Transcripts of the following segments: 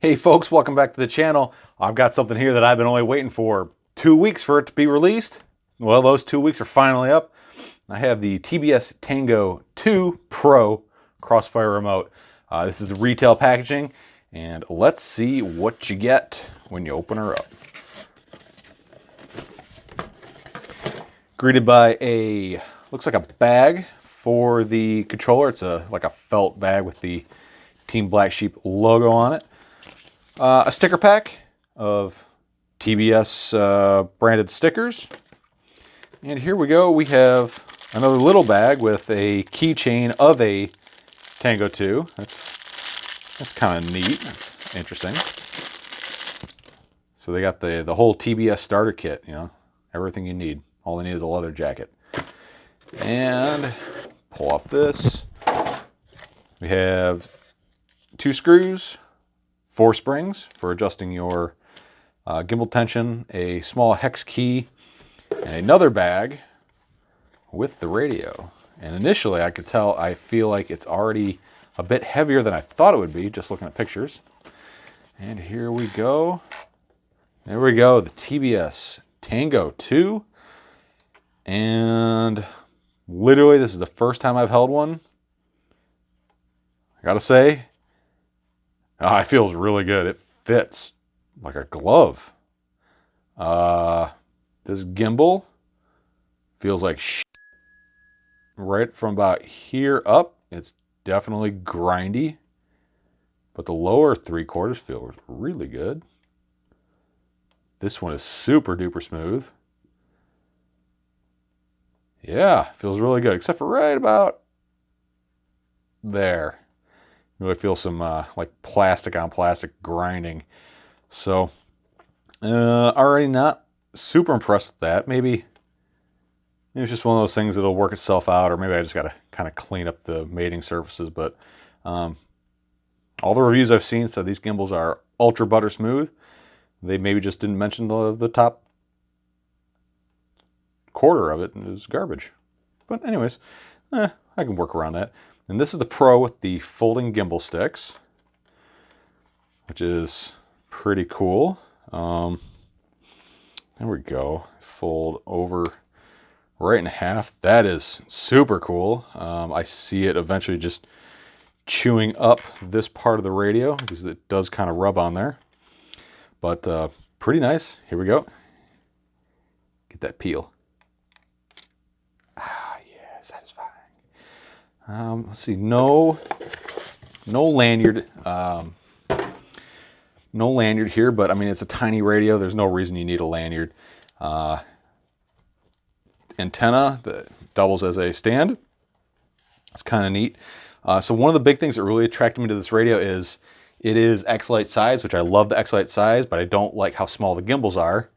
Hey folks, welcome back to the channel. I've got something here that I've been only waiting for 2 weeks for it to be released. Well, those 2 weeks are finally up. I have the TBS Tango 2 Pro crossfire remote. This is the retail packaging, and let's see what you get when you open her up. Greeted by looks like a bag for the controller. It's like a felt bag with the Team Black Sheep logo on it. A sticker pack of TBS branded stickers. And here we go. We have another little bag with a keychain of a Tango 2. That's kind of neat. That's interesting. So they got the whole TBS starter kit, you know, everything you need. All they need is a leather jacket. And pull off this. We have 2 screws, 4 springs for adjusting your gimbal tension, a small hex key, and another bag with the radio. And initially I could tell, I feel like it's already a bit heavier than I thought it would be, just looking at pictures. And here we go. There we go, the TBS Tango 2. And literally this is the first time I've held one. I gotta say, it feels really good. It fits like a glove. This gimbal feels like right from about here up. It's definitely grindy, but the lower 3/4 feel really good. This one is super duper smooth. Yeah, feels really good, except for right about there. Really feel some like plastic on plastic grinding. So already not super impressed with that. Maybe it's just one of those things that'll work itself out, or maybe I just got to kind of clean up the mating surfaces. But all the reviews I've seen said these gimbals are ultra butter smooth. They maybe just didn't mention the top quarter of it is garbage. But anyways, I can work around that. And this is the Pro with the folding gimbal sticks, which is pretty cool. There we go. Fold over right in half. That is super cool. I see it eventually just chewing up this part of the radio because it does kind of rub on there. But pretty nice. Here we go. Get that peel. Ah, yeah, satisfying. Let's see, no lanyard, no lanyard here, but I mean, it's a tiny radio. There's no reason you need a lanyard. Antenna that doubles as a stand. It's kind of neat. So one of the big things that really attracted me to this radio is it is X-Lite size, which I love the X-Lite size, but I don't like how small the gimbals are.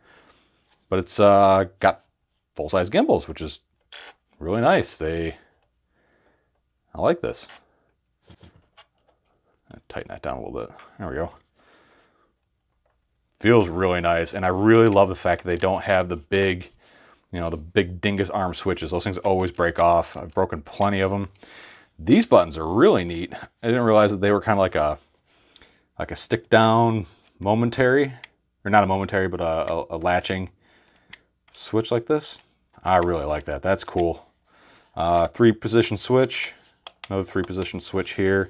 But it's got full-size gimbals, which is really nice. I like this. Tighten that down a little bit. There we go. Feels really nice, and I really love the fact that they don't have the big, you know, the big dingus arm switches. Those things always break off. I've broken plenty of them. These buttons are really neat. I didn't realize that they were kind of like a stick down momentary, or not a momentary, but a latching switch like this. I really like that. That's cool. 3-position switch. Another 3-position switch here,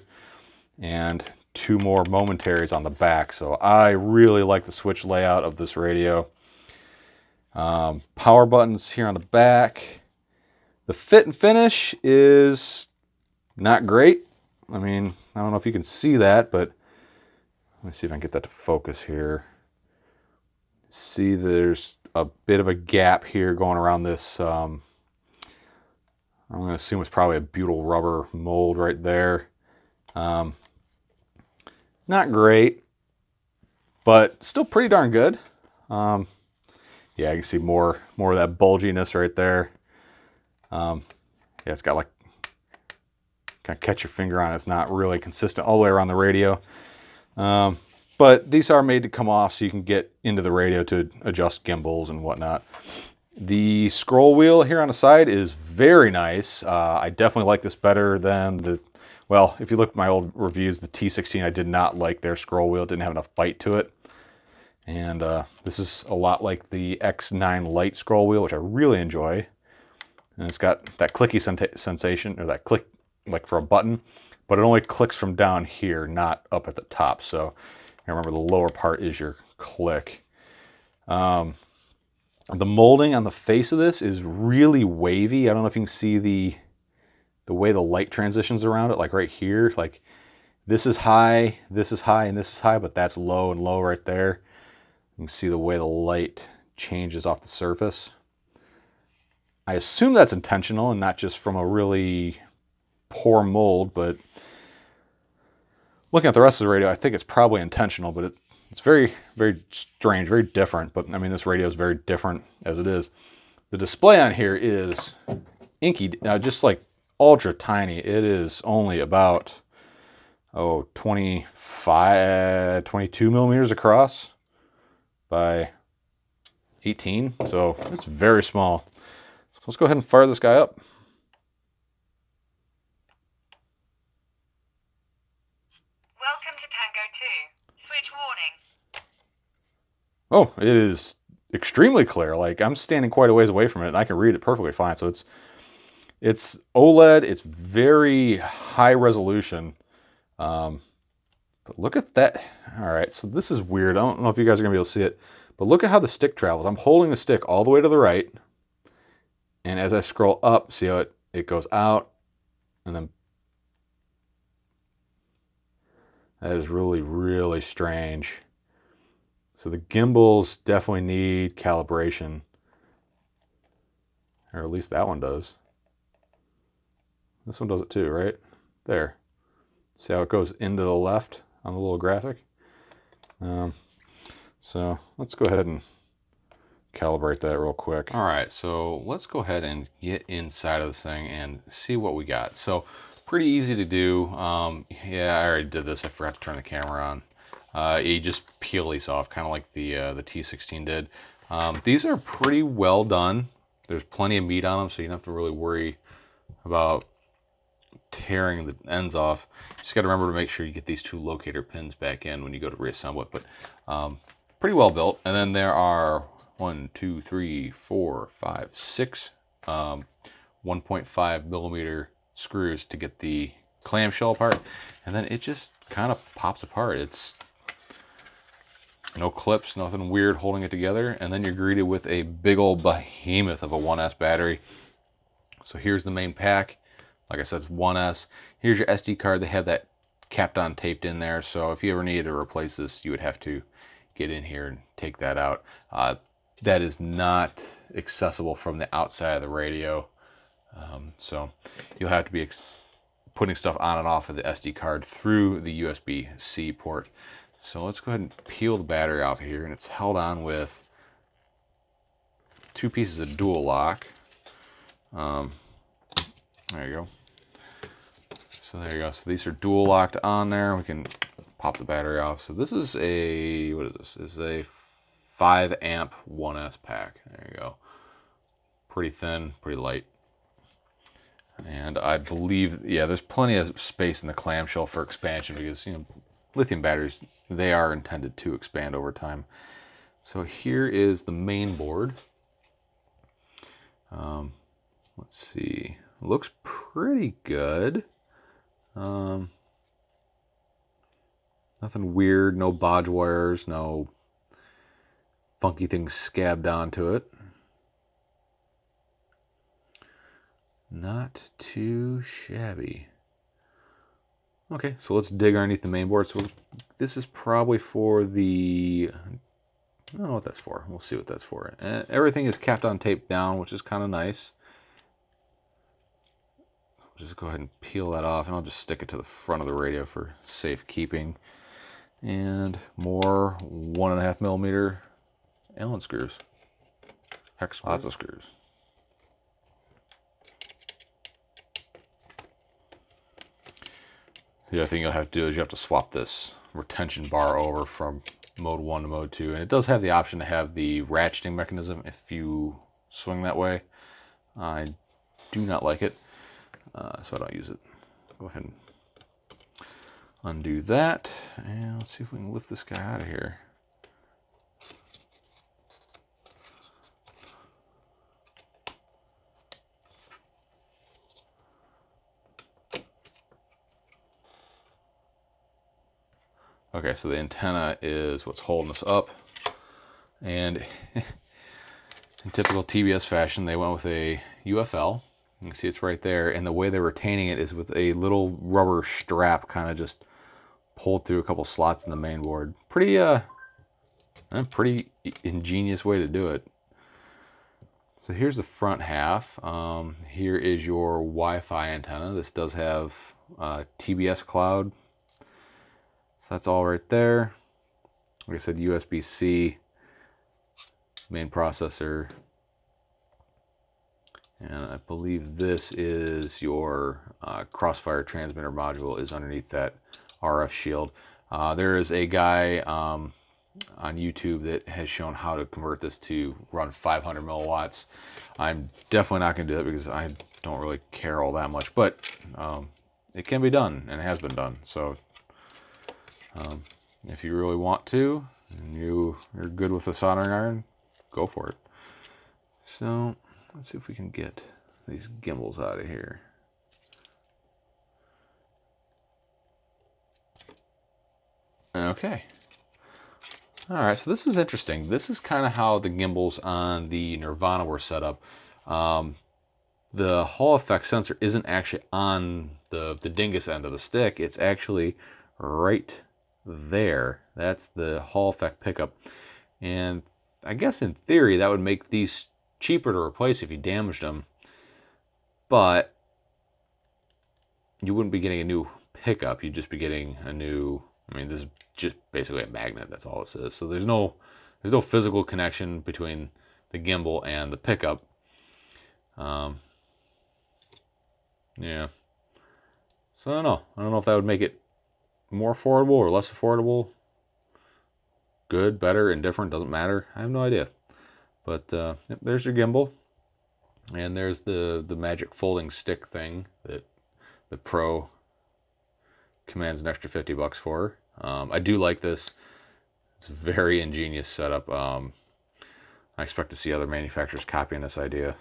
and 2 more momentaries on the back. So I really like the switch layout of this radio. Power buttons here on the back. The fit and finish is not great. I mean, I don't know if you can see that, but let me see if I can get that to focus here. See, there's a bit of a gap here going around this. I'm going to assume it's probably a butyl rubber mold right there. Not great, but still pretty darn good. Yeah, you can see more of that bulginess right there. Yeah, it's got like, kind of catch your finger on it. It's not really consistent all the way around the radio. But these are made to come off so you can get into the radio to adjust gimbals and whatnot. The scroll wheel here on the side is very nice. I definitely like this better than well, if you look at my old reviews, the T16, I did not like their scroll wheel. It didn't have enough bite to it. And this is a lot like the X9 Lite scroll wheel, which I really enjoy. And it's got that clicky sensation, or that click like for a button, but it only clicks from down here, not up at the top. So remember, the lower part is your click. The molding on the face of this is really wavy. I don't know if you can see the way the light transitions around it, like right here. Like this is high, and this is high, but that's low and low right there. You can see the way the light changes off the surface. I assume that's intentional and not just from a really poor mold, but looking at the rest of the radio, I think it's probably intentional, but it's very, very strange, very different. But I mean, this radio is very different as it is. The display on here is inky, just like ultra tiny. It is only about, 22 millimeters across by 18. So it's very small. So let's go ahead and fire this guy up. Welcome to Tango 2. Switch warning. Oh, it is extremely clear. Like, I'm standing quite a ways away from it and I can read it perfectly fine. So it's OLED. It's very high resolution. But look at that. All right, so this is weird. I don't know if you guys are gonna be able to see it, but look at how the stick travels. I'm holding the stick all the way to the right, and as I scroll up, see how it goes out, and then that is really, really strange. So the gimbals definitely need calibration, or at least that one does. This one does it too, right? There. See how it goes into the left on the little graphic? So let's go ahead and calibrate that real quick. All right, so let's go ahead and get inside of this thing and see what we got. So pretty easy to do. Yeah, I already did this. I forgot to turn the camera on. You just peel these off, kind of like the T16 did. These are pretty well done. There's plenty of meat on them, so you don't have to really worry about tearing the ends off. Just got to remember to make sure you get these two locator pins back in when you go to reassemble it. But pretty well built. And then there are 1, 2, 3, 4, 5, 6 1.5 millimeter screws to get the clamshell apart, and then it just kind of pops apart. It's no clips, nothing weird holding it together, and then you're greeted with a big old behemoth of a 1S battery. So here's the main pack. Like I said, it's 1S. Here's your SD card. They have that capped on taped in there, so if you ever needed to replace this, you would have to get in here and take that out. That is not accessible from the outside of the radio, so you'll have to be putting stuff on and off of the SD card through the USB-C port. So let's go ahead and peel the battery off of here, and it's held on with 2 pieces of dual lock. There you go. So there you go. So these are dual locked on there. We can pop the battery off. So this is a, what is this? This is a 5 amp 1S pack. There you go. Pretty thin, pretty light. And I believe, yeah, there's plenty of space in the clamshell for expansion because, you know, lithium batteries, they are intended to expand over time. So here is the main board. Let's see. Looks pretty good. Nothing weird, no bodge wires, no funky things scabbed onto it. Not too shabby. Okay, so let's dig underneath the main board. So this is probably for the, I don't know what that's for. We'll see what that's for. Everything is capped on tape down, which is kind of nice. Just go ahead and peel that off, and I'll just stick it to the front of the radio for safekeeping. And more 1.5 millimeter Allen screws. Hex screws. Lots of screws. The other thing you'll have to do is you have to swap this retention bar over from mode 1 to mode 2. And it does have the option to have the ratcheting mechanism if you swing that way. I do not like it. So I don't use it. Go ahead and Undo that, and let's see if we can lift this guy out of here. Okay, so the antenna is what's holding us up, and in typical TBS fashion, they went with a UFL. You can see it's right there, and the way they're retaining it is with a little rubber strap, kind of just pulled through a couple slots in the main board. Pretty ingenious way to do it. So here's the front half. Here is your Wi-Fi antenna. This does have TBS cloud. So that's all right there. Like I said, USB-C, main processor. And I believe this is your crossfire transmitter module is underneath that RF shield. There is a guy on YouTube that has shown how to convert this to run 500 milliwatts. I'm definitely not going to do that because I don't really care all that much, but it can be done and has been done. So if you really want to and you're good with a soldering iron, go for it. So let's see if we can get these gimbals out of here. Okay. All right, so this is interesting. This is kind of how the gimbals on the Nirvana were set up. The Hall effect sensor isn't actually on the dingus end of the stick. It's actually right there. That's the Hall effect pickup. And I guess in theory that would make these cheaper to replace if you damaged them. But you wouldn't be getting a new pickup. You'd just be getting a new... I mean, this is just basically a magnet. That's all this is. So there's no physical connection between the gimbal and the pickup. Yeah. So I don't know. I don't know if that would make it more affordable or less affordable. Good, better, indifferent, doesn't matter. I have no idea. But yep, there's your gimbal. And there's the magic folding stick thing that the Pro commands an extra $50 for. I do like this. It's a very ingenious setup. I expect to see other manufacturers copying this idea.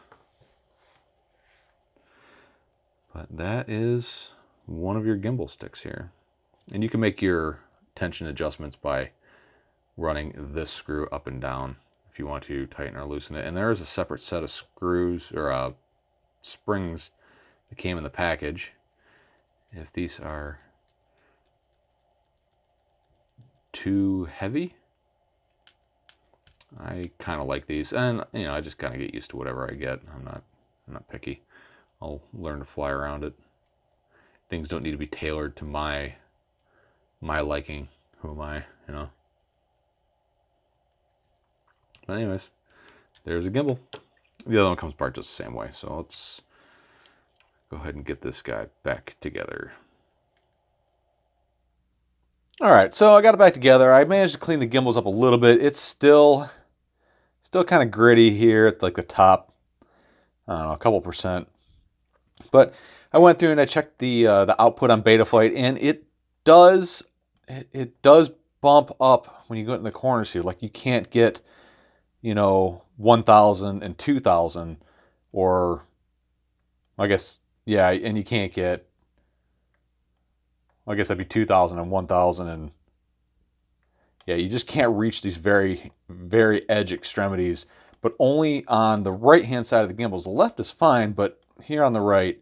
But that is one of your gimbal sticks here. And you can make your tension adjustments by running this screw up and down if you want to tighten or loosen it. And there is a separate set of screws or springs that came in the package. If these are too heavy, I kind of like these, and you know, I just kind of get used to whatever I get. I'm not picky. I'll learn to fly around it. Things don't need to be tailored to my liking. Who am I, you know? But anyways, there's a gimbal. The other one comes apart just the same way. So let's go ahead and get this guy back together. All right, so I got it back together. I managed to clean the gimbals up a little bit. It's still kind of gritty here at like the top. I don't know, a couple percent. But I went through and I checked the output on Betaflight, and it does bump up when you go in the corners here. Like you can't get, you know, 1,000 and 2,000, or I guess, yeah, and you can't get, I guess that'd be 2,000 and 1,000, and yeah, you just can't reach these very, very edge extremities, but only on the right-hand side of the gimbals. The left is fine, but here on the right,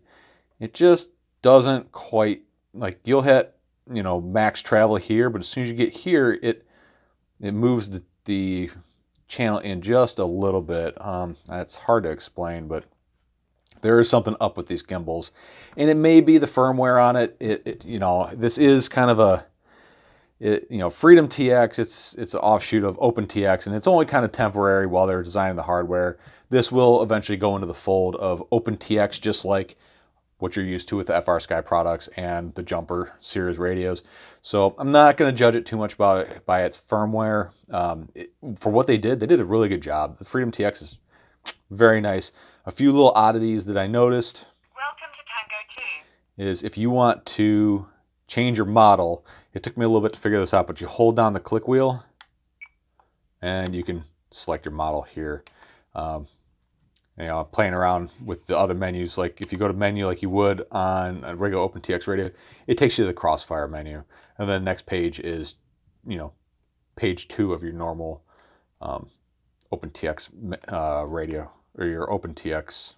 it just doesn't quite, like you'll hit, you know, max travel here, but as soon as you get here, it moves the channel in just a little bit. That's hard to explain, but there is something up with these gimbals, and it may be the firmware on it. You know, this is kind of you know, Freedom TX. It's an offshoot of Open TX, and it's only kind of temporary while they're designing the hardware. This will eventually go into the fold of Open TX, just like what you're used to with the FR Sky products and the Jumper series radios. So I'm not going to judge it too much by its firmware. For what they did a really good job. The Freedom TX is very nice. A few little oddities that I noticed. Welcome to Tango 2. Is if you want to change your model. It took me a little bit to figure this out, but you hold down the click wheel and you can select your model here. Playing around with the other menus, like if you go to menu like you would on a regular OpenTX radio, it takes you to the crossfire menu. And then the next page is, page 2 of your normal OpenTX radio, or your OpenTX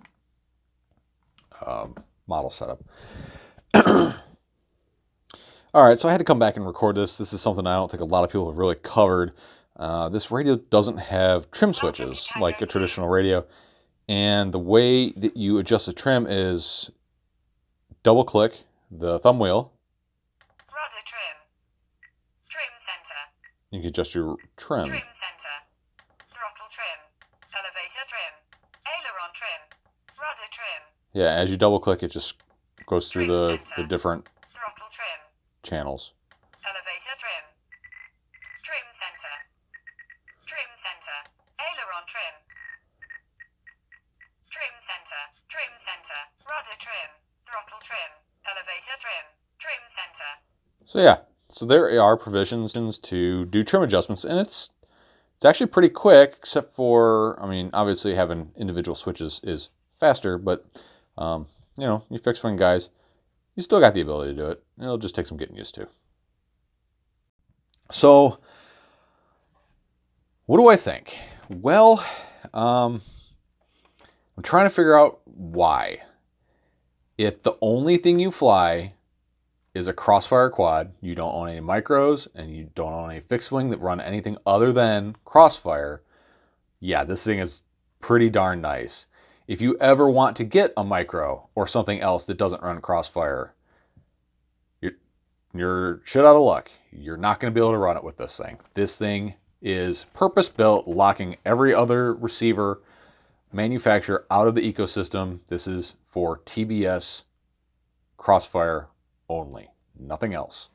model setup. All right, so I had to come back and record this. This is something I don't think a lot of people have really covered. This radio doesn't have trim switches like a traditional radio. And the way that you adjust the trim is double click the thumb wheel. Rudder trim. Trim center. You can adjust your trim. Trim center. Throttle trim. Elevator trim. Aileron trim. Rudder trim. Yeah, as you double click, it just goes through the different Throttle trim. channels. Elevator trim. Trim center. Trim center. Aileron trim. Trim center. Trim center. Rudder trim. Throttle trim. Elevator trim. Trim center. So yeah, so there are provisions to do trim adjustments, and it's actually pretty quick, except for, obviously having individual switches is faster, but you fixed wing guys, you still got the ability to do it. It'll just take some getting used to. So, what do I think? Well, I'm trying to figure out why. If the only thing you fly is a crossfire quad, you don't own any micros, and you don't own any fixed wing that run anything other than crossfire, yeah, this thing is pretty darn nice. If you ever want to get a micro or something else that doesn't run crossfire, you're shit out of luck. You're not going to be able to run it with this thing. This thing is purpose-built, locking every other receiver manufacturer out of the ecosystem. This is for TBS crossfire only, nothing else.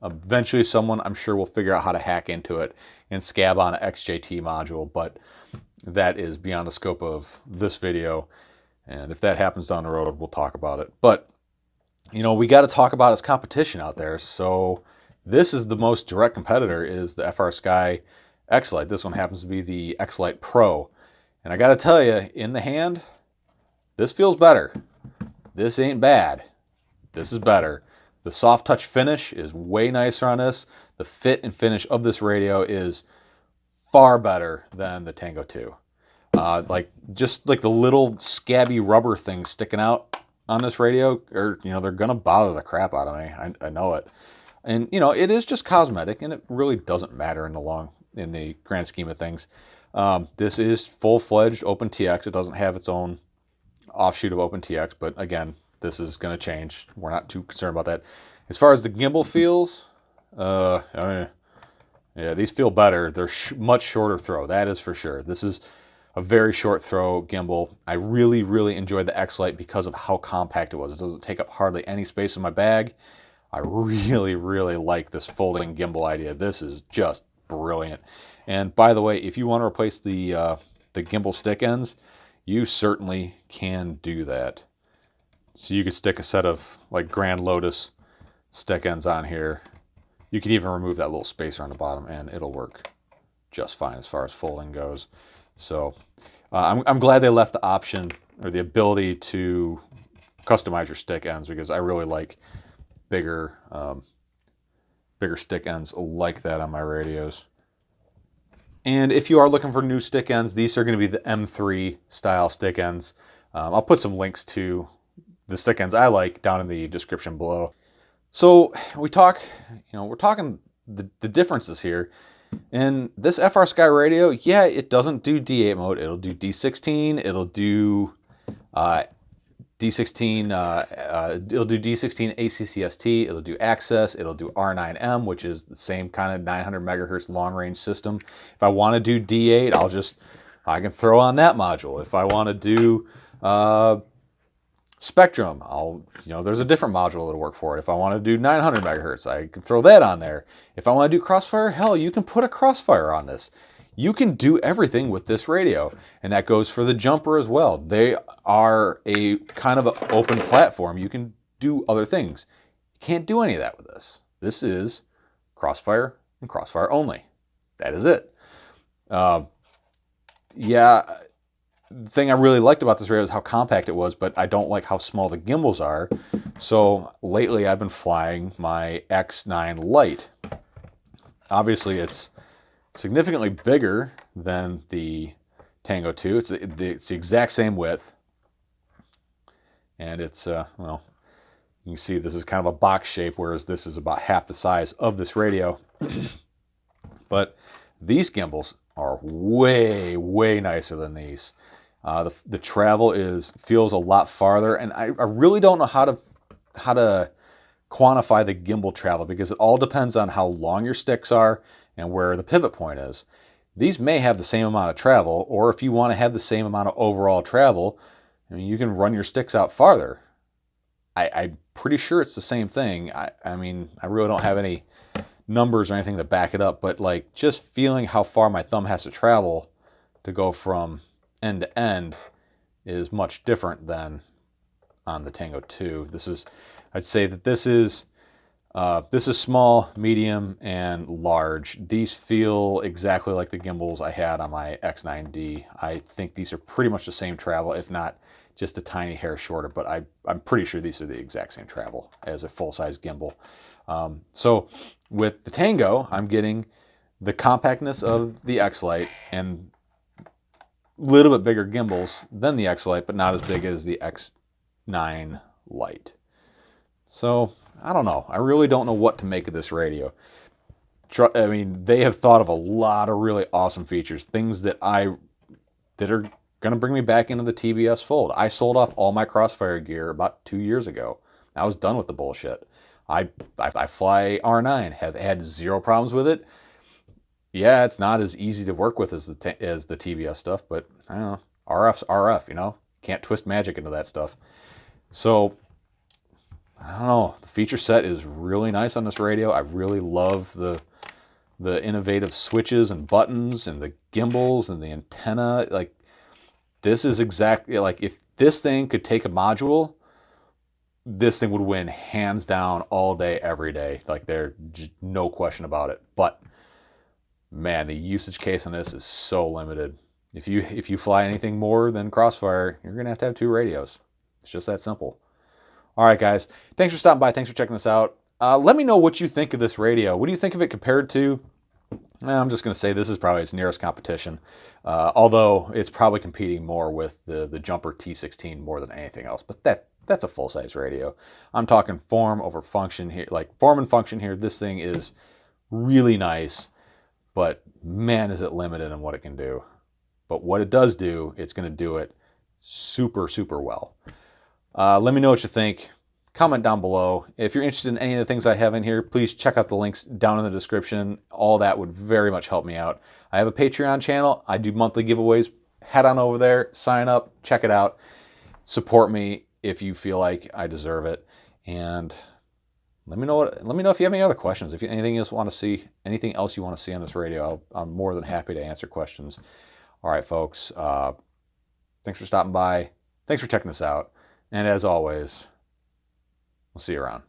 Eventually someone, I'm sure, will figure out how to hack into it and scab on an XJT module, but that is beyond the scope of this video. And if that happens down the road, we'll talk about it. But we got to talk about its competition out there. So this is the most direct competitor, is the FrSky X-Lite. This one happens to be the X-Lite Pro. And I got to tell you, in the hand, this feels better. This ain't bad. This is better. The soft touch finish is way nicer on this. The fit and finish of this radio is far better than the Tango 2. Just like the little scabby rubber things sticking out on this radio, or they're gonna bother the crap out of me. I know it. And it is just cosmetic, and it really doesn't matter in the grand scheme of things. This is full-fledged OpenTX. It doesn't have its own offshoot of OpenTX, but again, this is going to change. We're not too concerned about that. As far as the gimbal feels, yeah, these feel better. They're much shorter throw, that is for sure. This is a very short throw gimbal. I really, really enjoyed the X-Lite because of how compact it was. It doesn't take up hardly any space in my bag. I really, really like this folding gimbal idea. This is just brilliant. And by the way, if you want to replace the gimbal stick ends, you certainly can do that. So you could stick a set of like Grand Lotus stick ends on here. You can even remove that little spacer on the bottom, and it'll work just fine as far as folding goes. So I'm glad they left the option or the ability to customize your stick ends, because I really like bigger stick ends like that on my radios. And if you are looking for new stick ends, these are going to be the M3 style stick ends. I'll put some links to the stick ends I like down in the description below. So we're talking the differences here. And this FrSky radio, yeah, it doesn't do D8 mode. It'll do D16. It'll do D16. It'll do D16 ACCST. It'll do access. It'll do R9M, which is the same kind of 900 megahertz long range system. If I want to do D8, I can throw on that module. If I want to do Spectrum, there's a different module that'll work for it. If I want to do 900 megahertz, I can throw that on there. If I want to do crossfire, hell, you can put a crossfire on this. You can do everything with this radio, and that goes for the jumper as well. They are a kind of an open platform. You can do other things. You can't do any of that with this. This is crossfire and crossfire only. That is it. Yeah, the thing I really liked about this radio is how compact it was, but I don't like how small the gimbals are. So lately I've been flying my X9 Lite. Obviously it's significantly bigger than the Tango 2. It's the exact same width. And it's, well, you can see this is kind of a box shape, whereas this is about half the size of this radio. But these gimbals are way, way nicer than these. The travel feels a lot farther, and I really don't know how to quantify the gimbal travel, because it all depends on how long your sticks are and where the pivot point is. These may have the same amount of travel, or if you want to have the same amount of overall travel, I mean, you can run your sticks out farther. I'm pretty sure it's the same thing. I mean, I really don't have any numbers or anything to back it up, but like just feeling how far my thumb has to travel to go from end to end is much different than on the Tango 2. I'd say that this is small, medium, and large. These feel exactly like the gimbals I had on my X9D. I think these are pretty much the same travel, if not just a tiny hair shorter, but I'm pretty sure these are the exact same travel as a full-size gimbal. So with the Tango, I'm getting the compactness of the X-Lite and a little bit bigger gimbals than the X-Lite, but not as big as the X9 Lite. So I don't know. I really don't know what to make of this radio. I mean, they have thought of a lot of really awesome features, things that are going to bring me back into the TBS fold. I sold off all my crossfire gear about 2 years ago. I was done with the bullshit. I fly R9, have had zero problems with it. Yeah, it's not as easy to work with as the TBS stuff, but I don't know. RF's RF, you know? Can't twist magic into that stuff. So, I don't know. The feature set is really nice on this radio. I really love the innovative switches and buttons and the gimbals and the antenna. Like, this is exactly, like, if this thing could take a module, this thing would win hands down all day, every day. Like, there's no question about it. But man, the usage case on this is so limited. If you fly anything more than crossfire, you're gonna have to have 2 radios. It's just that simple. All right, guys. Thanks for stopping by. Thanks for checking this out. Let me know what you think of this radio. What do you think of it compared to? I'm just going to say this is probably its nearest competition, although it's probably competing more with the Jumper T16 more than anything else. But that's a full-size radio. I'm talking form over function here, like form and function here. This thing is really nice, but man, is it limited in what it can do. But what it does do, it's going to do it super, super well. Let me know what you think. Comment down below. If you're interested in any of the things I have in here, please check out the links down in the description. All that would very much help me out. I have a Patreon channel. I do monthly giveaways. Head on over there, sign up, check it out. Support me if you feel like I deserve it. And let me know if you have any other questions. If you anything else you want to see on this radio, I'm more than happy to answer questions. All right, folks. Thanks for stopping by. Thanks for checking this out. And as always, we'll see you around.